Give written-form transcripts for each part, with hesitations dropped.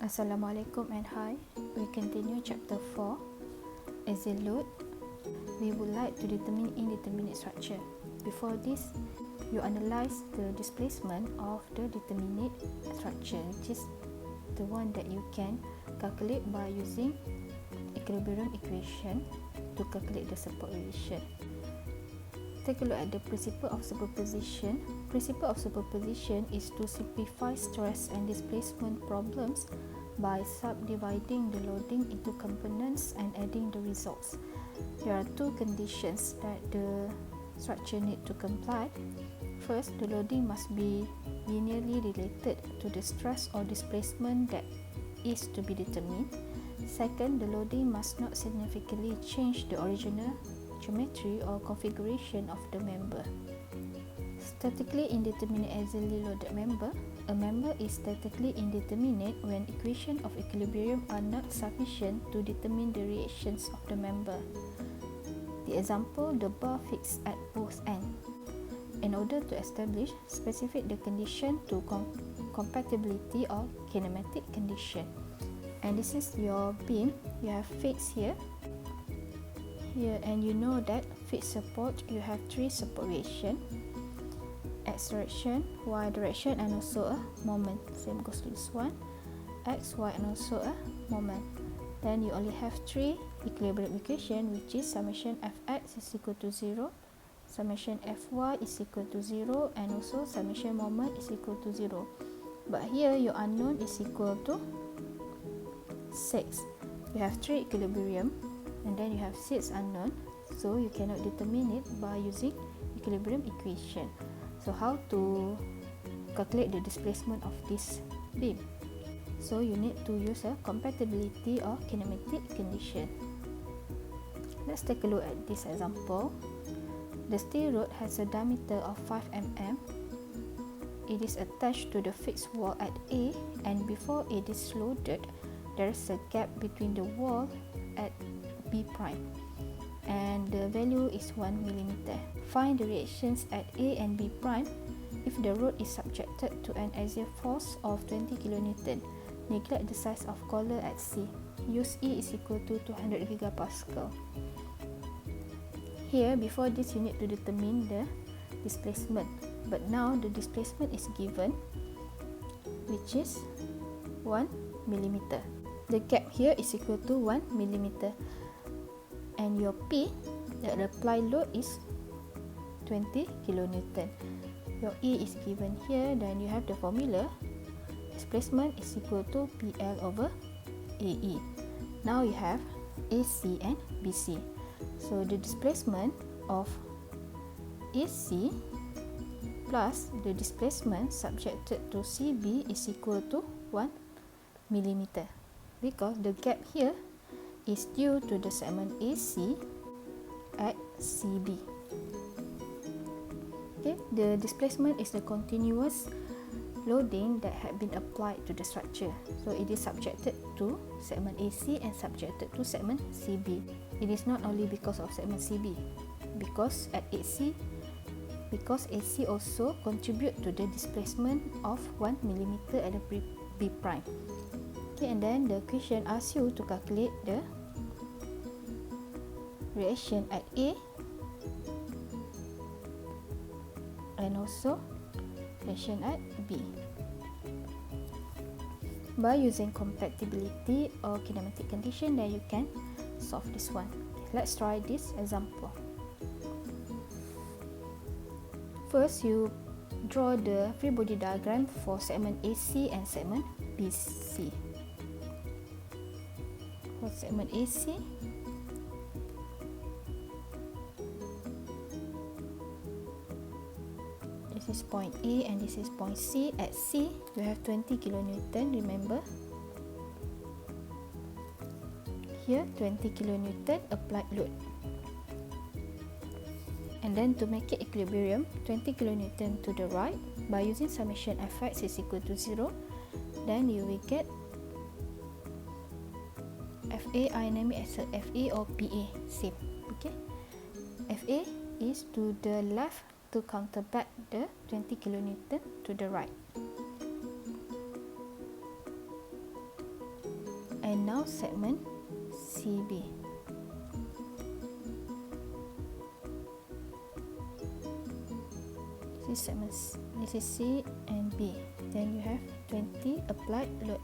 Assalamualaikum and hi. We continue chapter 4, Axial Load. We would like to determine indeterminate structure. Before this, you analyze the displacement of the determinate structure, which is the one that you can calculate by using equilibrium equation to calculate the support relation. Take a look at the principle of superposition. Principle of superposition is to simplify stress and displacement problems by subdividing the loading into components and adding the results. There are two conditions that the structure need to comply. First, the loading must be linearly related to the stress or displacement that is to be determined. Second, the loading must not significantly change the original geometry or configuration of the member. Statically indeterminate axially loaded member. A member is statically indeterminate when equations of equilibrium are not sufficient to determine the reactions of the member. The example, the bar fixed at both ends. In order to establish, specify the condition to compatibility or kinematic condition. And this is your beam. You have fixed here, and you know that fixed support, you have three support reaction: x direction, y direction, and also a moment. Same goes to this one, x, y, and also a moment. Then you only have three equilibrium equation, which is summation fx is equal to 0, summation fy is equal to 0, and also summation moment is equal to 0. But here your unknown is equal to 6. You have three equilibrium and then you have 6 unknown, so you cannot determine it by using equilibrium equation. So how to calculate the displacement of this beam? So you need to use a compatibility or kinematic condition. Let's take a look at this example. The steel rod has a diameter of 5 mm. It is attached to the fixed wall at A, and before it is loaded, there is a gap between the wall at B prime, and the value is 1 mm. Find the reactions at A and B prime if the rod is subjected to an axial force of 20 kN. Neglect the size of collar at C. Use E is equal to 200 gigapascal. Here, before this, you need to determine the displacement, but now the displacement is given, which is 1 mm. The gap here is equal to 1 mm. And your P, the applied load, is 20 kN. Your E is given here, then you have the formula. Displacement is equal to PL over AE. Now you have AC and BC. So the displacement of AC plus the displacement subjected to CB is equal to 1 mm, because the gap here is due to the segment AC at CB. Okay, the displacement is the continuous loading that had been applied to the structure. So it is subjected to segment AC and subjected to segment CB. It is not only because of segment CB, because AC also contribute to the displacement of 1 mm at the B prime. Okay, and then the question asks you to calculate the reaction at A and also reaction at B. By using compatibility or kinematic condition, then you can solve this one. Let's try this example. First, you draw the free body diagram for segment AC and segment BC. For segment AC, this is point A and this is point C. At C, you have 20 kN, remember. Here, 20 kN applied load. And then to make it equilibrium, 20 kN to the right, by using summation fx is equal to 0, then you will get FA, I name it as a FA or PA, same. Okay, FA is to the left to counterback the 20 kN to the right. And now segment CB. This segment, this is C and B. Then you have 20 applied load.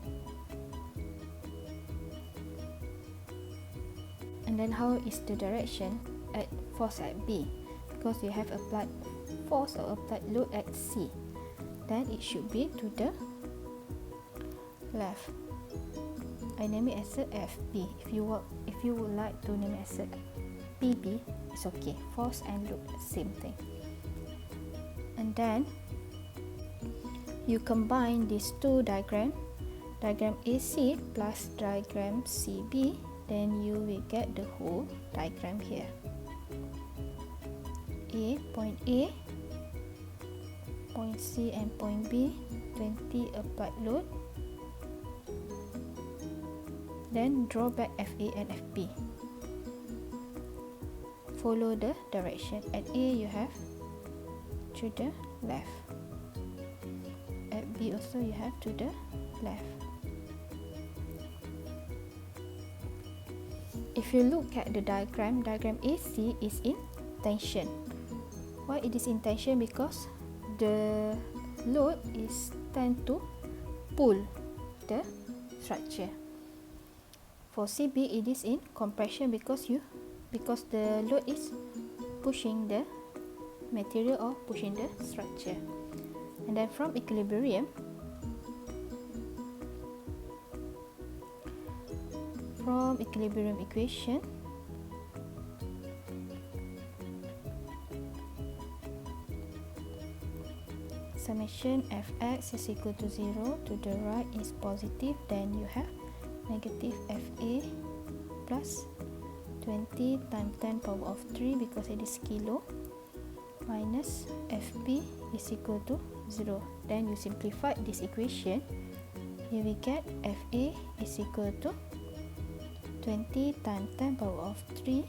And then how is the direction at force at B? Because you have applied force or applied load at C, then it should be to the left. I name it as a FB. If you would like to name it as a PB, it's okay. Force and load, same thing. And then you combine these two diagram AC plus diagram CB, then you will get the whole diagram here. Point A, point C and point B, 20 applied load. Then draw back FA and FB. Follow the direction. At A you have to the left. At B also you have to the left. If you look at the diagram AC is in tension. Why it is in tension? Because the load is tend to pull the structure. For CB it is in compression because the load is pushing the material or pushing the structure. And then from equilibrium equation, summation Fx is equal to 0, to the right is positive, then you have negative Fa plus 20 times 10 power of 3 because it is kilo, minus Fp is equal to 0. Then you simplify this equation, you will get Fa is equal to 20 times 10 power of 3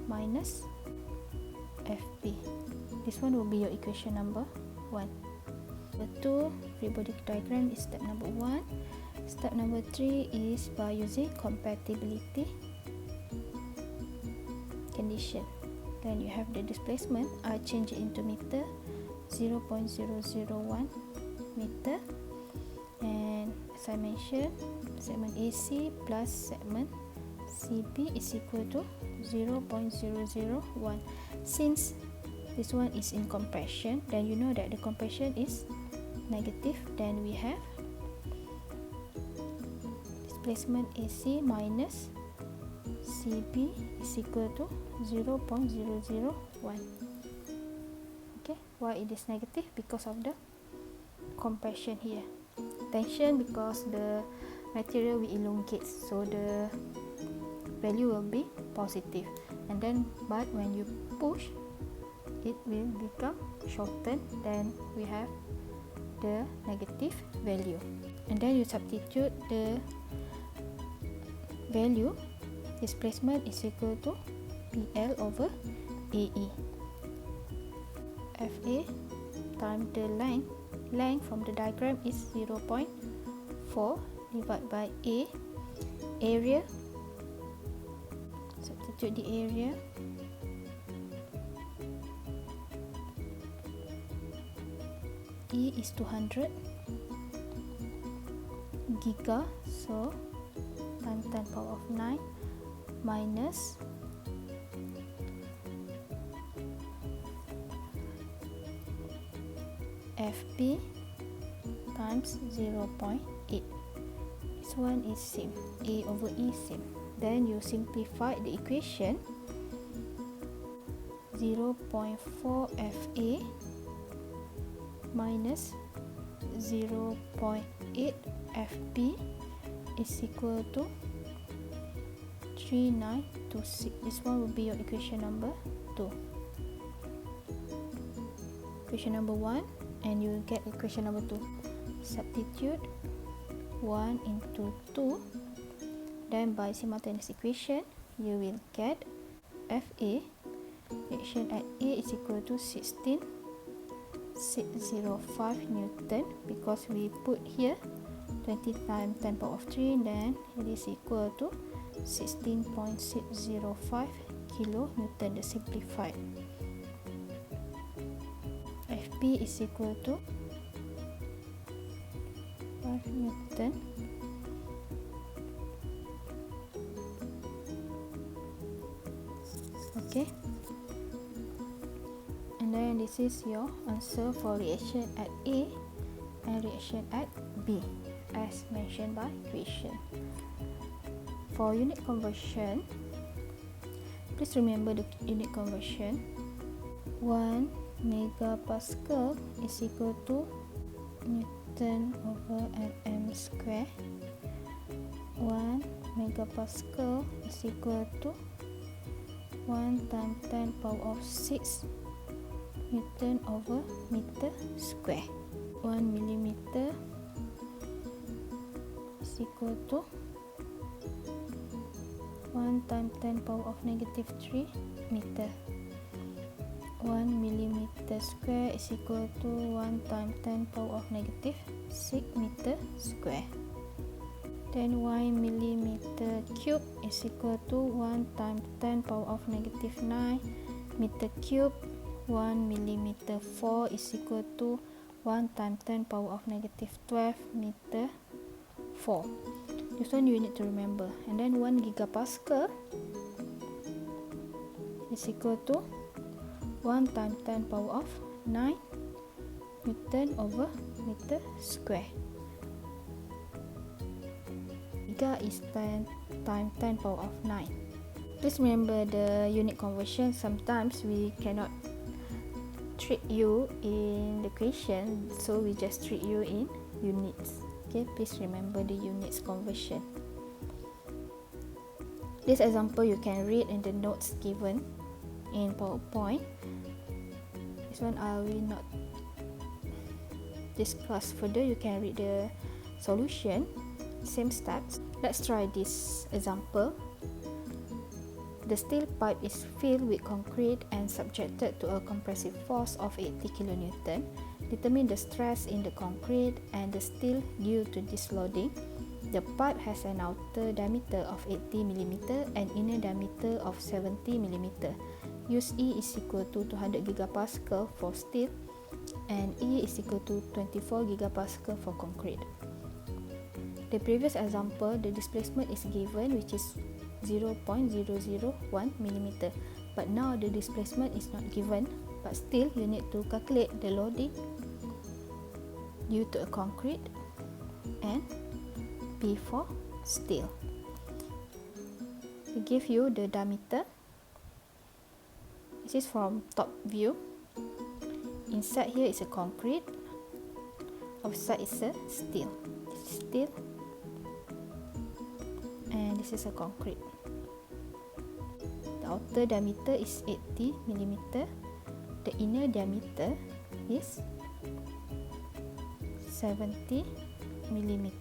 minus Fp. This one will be your equation number 1. Number 2, free body diagram is step number 1. Step number 3 is by using compatibility condition. Then you have the displacement. I change it into meter, 0.001 meter. And as I mentioned, segment AC plus segment CB is equal to 0.001. Since this one is in compression, then you know that the compression is negative. Then we have displacement AC minus CB is equal to 0.001. Okay, why it is negative? Because of the compression here. Tension because the material will elongate, so the value will be positive. And then but when you push, it will become shortened, then we have the negative value. And then you substitute the value. Displacement is equal to PL over AE. FA times the length from the diagram is 0.4 divided by A. Area, substitute the area. E is 200 giga, so times 10 power of 9 minus FP times 0.8. This one is same, A over E same. Then you simplify the equation. 0.4 FA minus 0.8 FP is equal to 3926. This one will be your equation number 2. Equation number 1, and you will get equation number 2. Substitute 1 into 2, then by simultaneous equation you will get FA. Reaction at A is equal to 16.605 Newton because we put here 20 times 10 power of 3, then it is equal to 16.605 kilonewton, the simplified. FP is equal to 5 Newton okay, and then this is your answer for reaction at A and reaction at B as mentioned by equation. For unit conversion, please remember the unit conversion. 1 megapascal is equal to Newton over mm square. 1 megapascal is equal to 1 times 10 power of 6 Newton over meter square. 1 millimeter is equal to 1 times 10 power of negative 3 meter. 1 millimeter square is equal to 1 times 10 power of negative 6 meter square. Then 1 millimeter cube is equal to 1 times 10 power of negative 9 meter cube. 1 millimeter 4 is equal to 1 times 10 power of negative 12 meter 4. This one you need to remember. And then 1 gigapascal is equal to 1 times 10 power of 9 Newton over meter square. Giga is 10 times 10 power of 9. Please remember the unit conversion. Sometimes we cannot treat you in the question, so we just treat you in units. Okay, please remember the units conversion. This example you can read in the notes given in PowerPoint. This one I will not discuss further. You can read the solution, same steps. Let's try this example. The steel pipe is filled with concrete and subjected to a compressive force of 80 kN. Determine the stress in the concrete and the steel due to this loading. The pipe has an outer diameter of 80 mm and inner diameter of 70 mm. Use E is equal to 200 gigapascal for steel and E is equal to 24 gigapascal for concrete. The previous example, the displacement is given, which is 0.001 mm, but now the displacement is not given, but still you need to calculate the loading due to a concrete and P for steel. They give you the diameter. This is from top view. Inside here is a concrete, outside is a steel. This is steel and this is a concrete. The outer diameter is 80 mm. The inner diameter is 70 mm.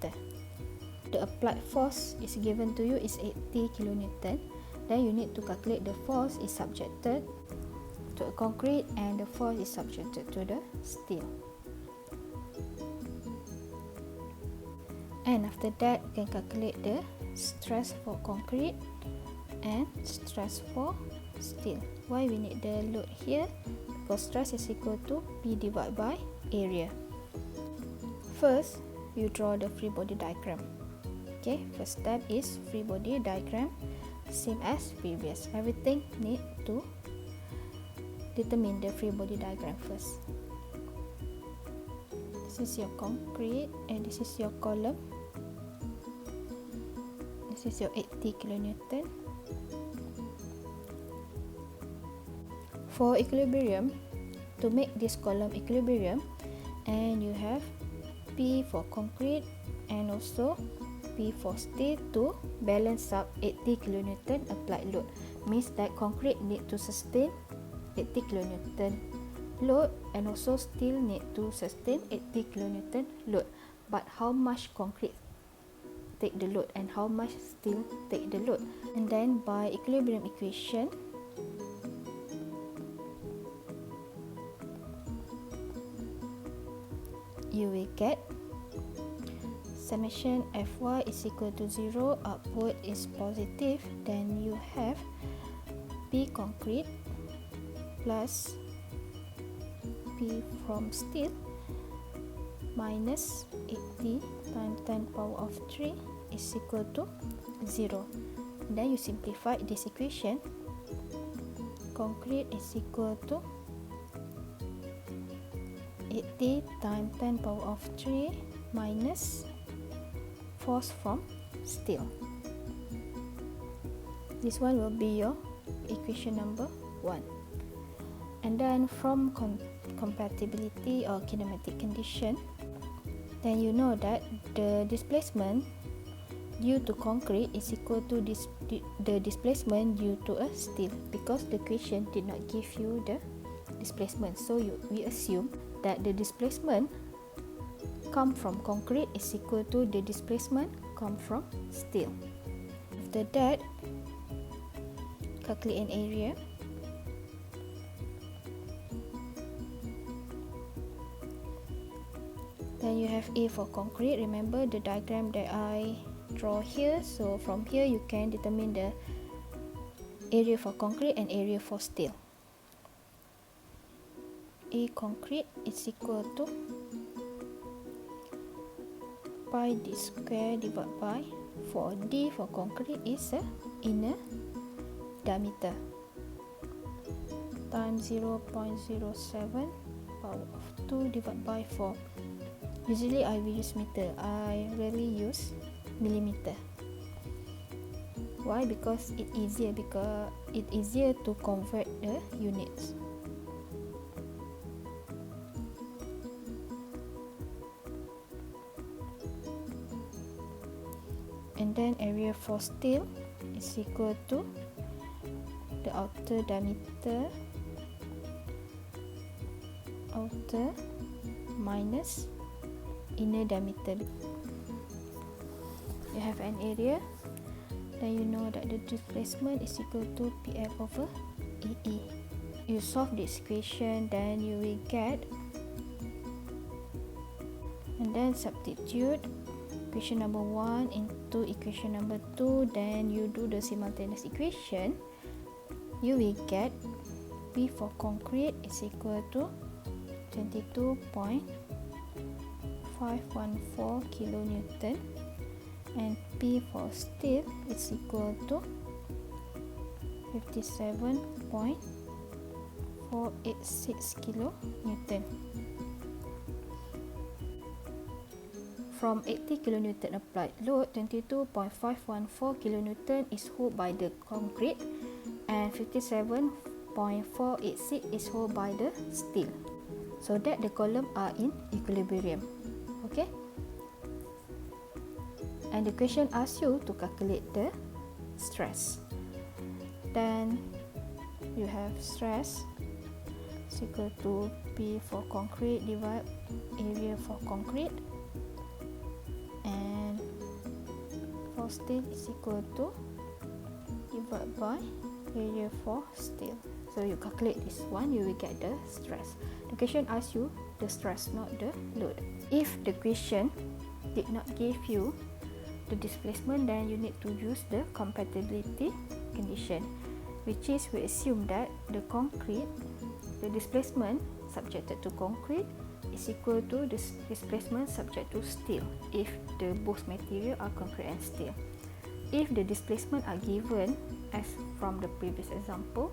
The applied force is given to you is 80 kN. Then you need to calculate the force is subjected to a concrete and the force is subjected to the steel. And after that, you can calculate the stress for concrete and stress for steel. Why we need the load here? Because stress is equal to P divided by area. First, you draw the free body diagram. Okay, first step is free body diagram, same as previous. Everything need to determine the free body diagram first. This is your concrete and this is your column. This is your 80 kN. For equilibrium, to make this column equilibrium, and you have P for concrete and also P for steel to balance up 80 kN applied load. Means that concrete need to sustain 80 kN load and also steel need to sustain 80 kN load. But how much concrete take the load and how much steel take the load? And then by equilibrium equation, you will get summation Fy is equal to 0, output is positive, then you have P concrete plus P from steel minus 80 times 10 power of 3 is equal to 0. Then you simplify this equation. Concrete is equal to 80 times 10 power of 3 minus force from steel. This one will be your equation number 1. And then from compatibility or kinematic condition, then you know that the displacement due to concrete is equal to the displacement due to a steel, because the equation did not give you the displacement. So we assume that the displacement come from concrete is equal to the displacement come from steel. After that, calculate an area. Then you have A for concrete. Remember the diagram that I draw here. So from here you can determine the area for concrete and area for steel. A concrete is equal to pi d square divided by 4d for concrete is a inner diameter times 0.07 power of 2 divided by 4. Usually I will use meter. I rarely use millimeter. Why? Because it's easier to convert the units. And then area for steel is equal to the outer diameter minus inner diameter. You have an area, then you know that the displacement is equal to PF over EE. You solve this equation, then you will get, and then substitute equation number 1 into equation number 2, then you do the simultaneous equation. You will get P for concrete is equal to 22.514 kilonewton and P for steel is equal to 57.486 kilonewton. From 80 kilonewton applied load, 22.514 kilonewton is held by the concrete and 57.486 is held by the steel, so that the columns are in equilibrium. Okay, and the question asks you to calculate the stress. Then you have stress is equal to P for concrete divided area for concrete, and for steel is equal to divided by area for steel. So you calculate this one, you will get the stress. The question asks you the stress, not the load. If the question did not give you the displacement, then you need to use the compatibility condition, which is we assume that the concrete, the displacement subjected to concrete is equal to the displacement subject to steel if the both material are concrete and steel. If the displacement are given as from the previous example,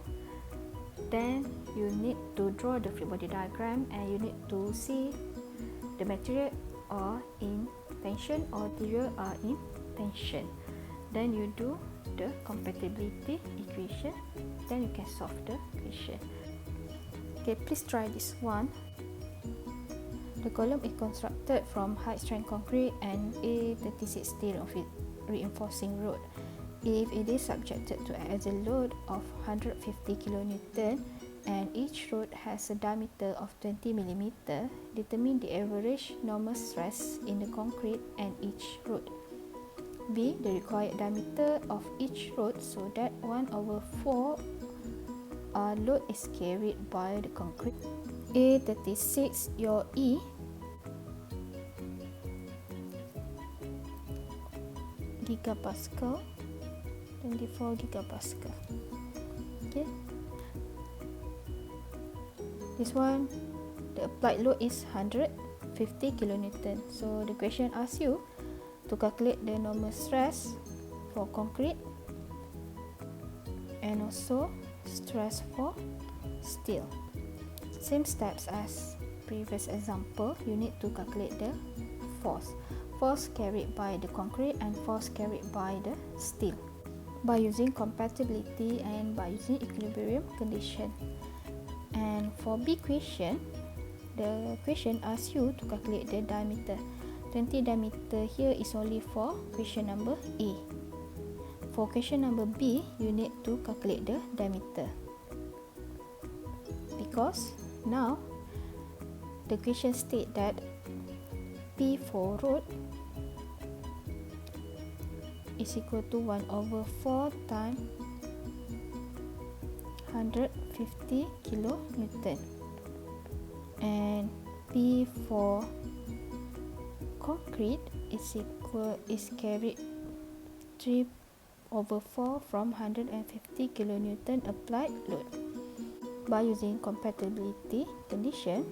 then you need to draw the free body diagram and you need to see the material are in tension or material are in tension. Then you do the compatibility equation, then you can solve the equation. Okay, please try this one. The column is constructed from high strength concrete and A36 steel of it reinforcing rod. If it is subjected to an axial load of 150 kN and each rod has a diameter of 20 mm, determine the average normal stress in the concrete and each rod. B. The required diameter of each rod so that 1/4 load is carried by the concrete. A36, your E gigapascal, 24 gigapascal. Okay, this one, the applied load is 150 kilonewton. So the question asks you to calculate the normal stress for concrete and also stress for steel. Same steps as previous example, you need to calculate the force carried by the concrete and force carried by the steel by using compatibility and by using equilibrium condition. And for B question, the question asks you to calculate the diameter. 20 diameter here is only for question number A. For question number B, you need to calculate the diameter, because now the question states that P for rod is equal to 1/4 times 150 kilonewton, and P for concrete is carried 3/4 from 150 kilonewton applied load. By using compatibility condition,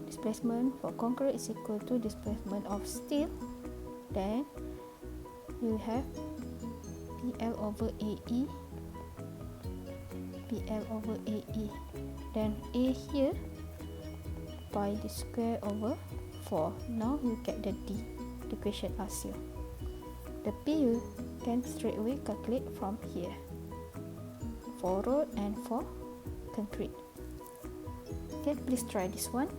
displacement for concrete is equal to displacement of steel, then you have PL over AE, then A here pi the square over 4. Now you get the D, the question asks you. The P you can straight away calculate from here for road and for concrete. Okay, please try this one.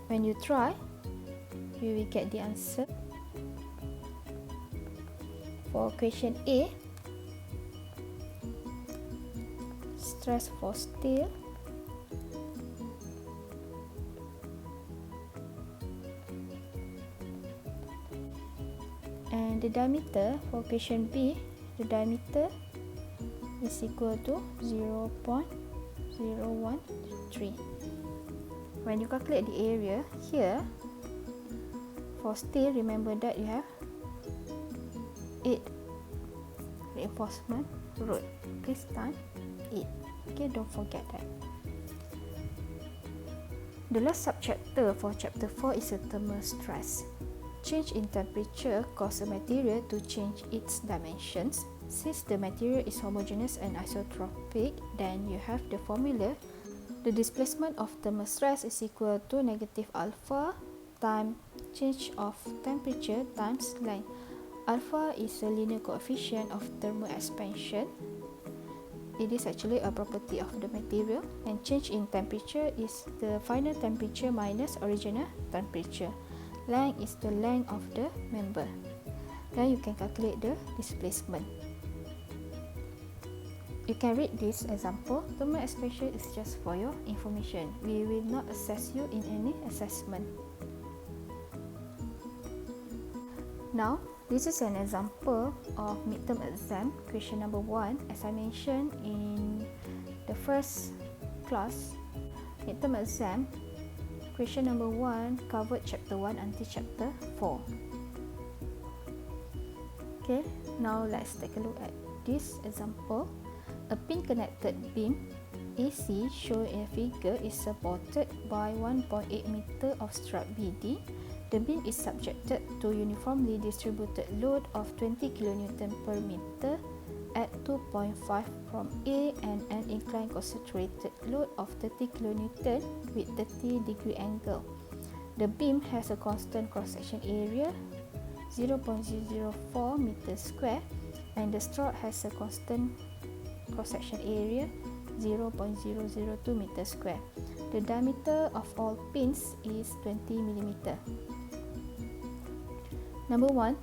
When you try, you will get the answer. For question A, stress for steel and the diameter for question B, the diameter is equal to 0.013. When you calculate the area here for steel, remember that you have 8 reinforcement rod. Please times 8. Okay, don't forget that. The last subchapter for chapter 4 is a thermal stress. Change in temperature causes a material to change its dimensions. Since the material is homogeneous and isotropic, then you have the formula. The displacement of thermal stress is equal to negative alpha times change of temperature times length. Alpha is a linear coefficient of thermal expansion. It is actually a property of the material, and change in temperature is the final temperature minus original temperature. Length is the length of the member. Then you can calculate the displacement. You can read this example. Thermal expansion is just for your information. We will not assess you in any assessment. Now, this is an example of midterm exam, question number 1. As I mentioned in the first class, midterm exam, question number 1 covered chapter 1 until chapter 4. Okay, now let's take a look at this example. A pin-connected beam AC shown in a figure is supported by 1.8 meter of strut BD. The beam is subjected to uniformly distributed load of 20 kN per meter at 2.5 from A and an inclined concentrated load of 30 kN with 30-degree angle. The beam has a constant cross-section area 0.004 meter square and the strut has a constant cross-section area 0.002 meter square. The diameter of all pins is 20 mm. Number 1,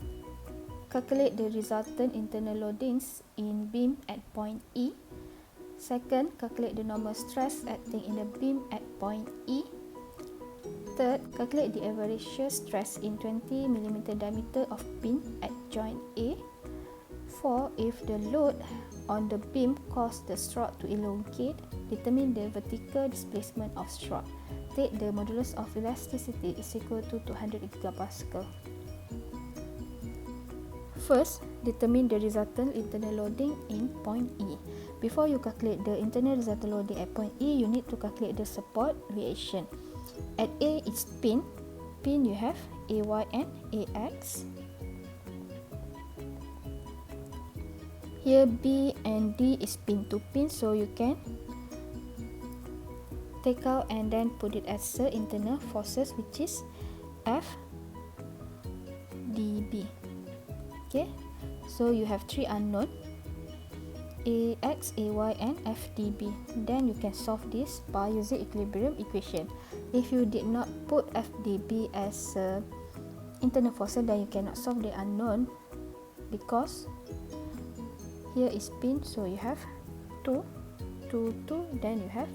calculate the resultant internal loadings in beam at point E. Second, calculate the normal stress acting in the beam at point E. Third, calculate the average shear stress in 20 mm diameter of pin at joint A. 4. If the load on the beam causes the strut to elongate, determine the vertical displacement of strut. Take the modulus of elasticity is equal to 200 gigapascal. First, determine the resultant internal loading in point E. Before you calculate the internal resultant loading at point E, you need to calculate the support reaction. At A, it's pin. Pin, you have AY and AX. Here B and D is pin to pin, so you can take out and then put it as the internal forces, which is FDB. Okay, so you have three unknown, AX, AY and FDB. Then you can solve this by using equilibrium equation. If you did not put FDB as internal forces, then you cannot solve the unknown, because here is pin, so you have 2, 2, 2, then you have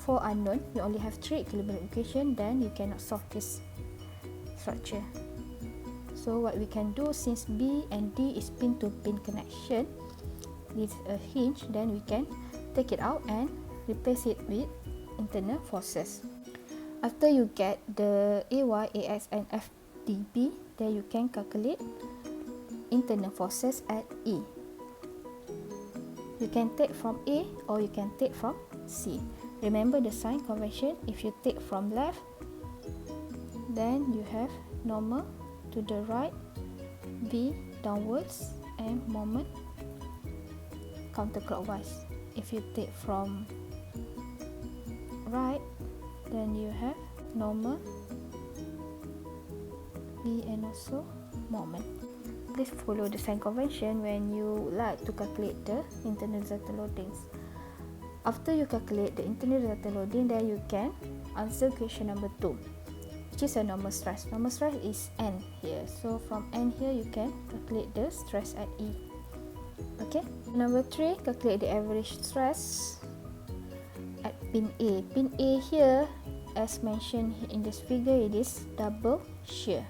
4 unknown. You only have 3 equilibrium equation, then you cannot solve this structure. So what we can do, since B and D is pin to pin connection with a hinge, then we can take it out and replace it with internal forces. After you get the AY, AX and FDB, then you can calculate internal forces at E. You can take from A or you can take from C. Remember the sign convention. If you take from left, then you have normal to the right, V downwards, and moment counterclockwise. If you take from right, then you have normal, V, and also moment. Please follow the sign convention when you like to calculate the internal resultant loadings. After you calculate the internal resultant loading, then you can answer question number 2, which is a normal stress. Normal stress is N here. So from N here, you can calculate the stress at E. Okay. Number 3, calculate the average stress at pin A. Pin A here, as mentioned in this figure, it is double shear.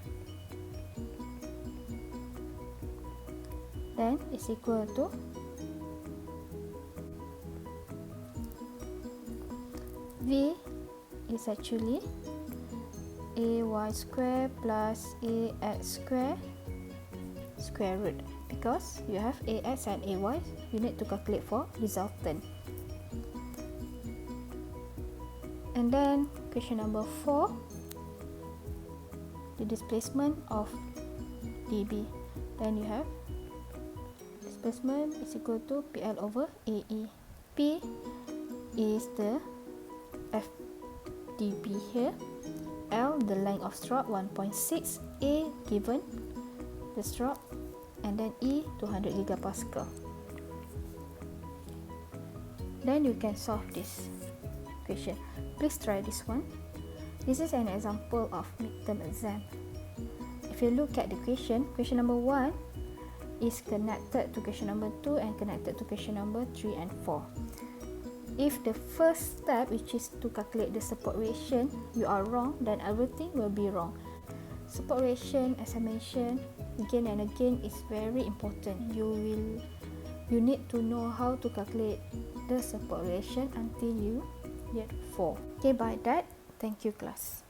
Then is equal to V is actually AY square plus AX square square root, because you have AX and AY, you need to calculate for resultant. And then question number 4, the displacement of dB. Then you have displacement is equal to PL over AE. P is the FDB here, L the length of stroke 1.6, A given the stroke, and then E 200 gigapascal. Then you can solve this question. Please try this one. This is an example of midterm exam. If you look at the question number 1 is connected to question number 2 and connected to question number 3 and 4. If the first step, which is to calculate the support reaction, you are wrong, then everything will be wrong. Support reaction, as I mentioned again and again, is very important. You need to know how to calculate the support reaction until you get 4. Okay, by that, thank you class.